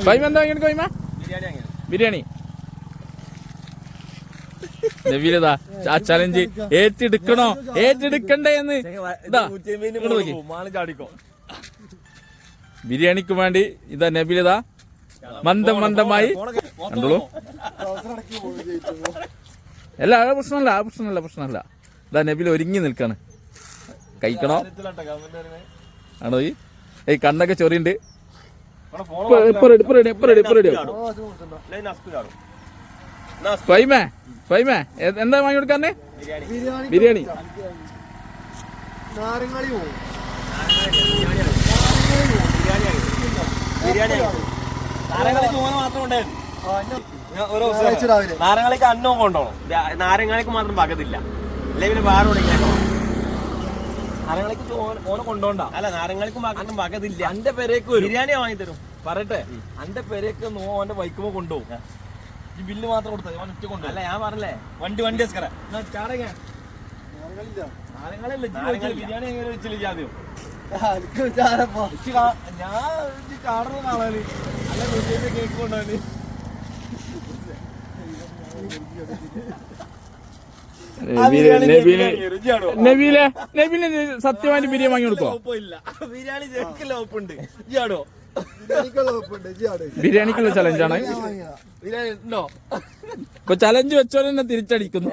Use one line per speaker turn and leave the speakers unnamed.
FAIMA എന്താ വാങ്ങിയത്? FAIMA biryani. നബീലതാ ആ ചലഞ്ച് ഏറ്റെടുക്കണോ ഏറ്റെടുക്കണ്ടേ എന്ന് ബിരിയാണിക്ക് വേണ്ടി ഇതാ നബീലതാ മന്ദമായി കണ്ടോളൂ. അല്ല പ്രശ്നമല്ല ഇതാ നബീല ഒരുങ്ങി നിൽക്കാണ്. കഴിക്കണോ ആണോ? ഈ കണ്ണൊക്കെ ചൊറിയുണ്ട്. ഫൈമ എന്താ വാങ്ങി കൊടുക്കാന്നെ? ബിരിയാണി.
നാരങ്ങളിക്ക് അന്നവും കൊണ്ടോണം. നാരങ്ങളിക്ക് മാത്രം പകതില്ല. അല്ലെ പിന്നെ വേറെ നാരങ്ങളിക്ക് ഓനെ കൊണ്ടോണ്ട. അല്ല നാരങ്ങളിക്ക് മാത്രം പകതില്ല. എന്റെ പേരേക്ക് ബിരിയാണി വാങ്ങി തരും. പറയട്ടെ, എന്റെ പേരേക്ക് ഓന്റെ ബൈക്കുമ്പോ കൊണ്ടുപോകും. ഈ ബില്ല് മാത്രം കൊടുത്തത് ഓൻ ഒറ്റ കൊണ്ടു. അല്ല ഞാൻ പറഞ്ഞേ വണ്ടി ബിരിയാണി എങ്ങനെ വെച്ചില്ല ആദ്യം. ഞാൻ കാണുന്ന നാളാണ്. അല്ല കേക്ക് കൊണ്ടുപോകാന്
സത്യമായിട്ട് ബിരിയാണി വാങ്ങി കൊടുക്കോ?
ബിരിയാണി ഒപ്പുണ്ട്. ഇയാടോ
ബിരിയാണിക്കുള്ള ചലഞ്ചാണ്. ഇപ്പൊ ചലഞ്ച് വെച്ചോ തന്നെ തിരിച്ചടിക്കുന്നു.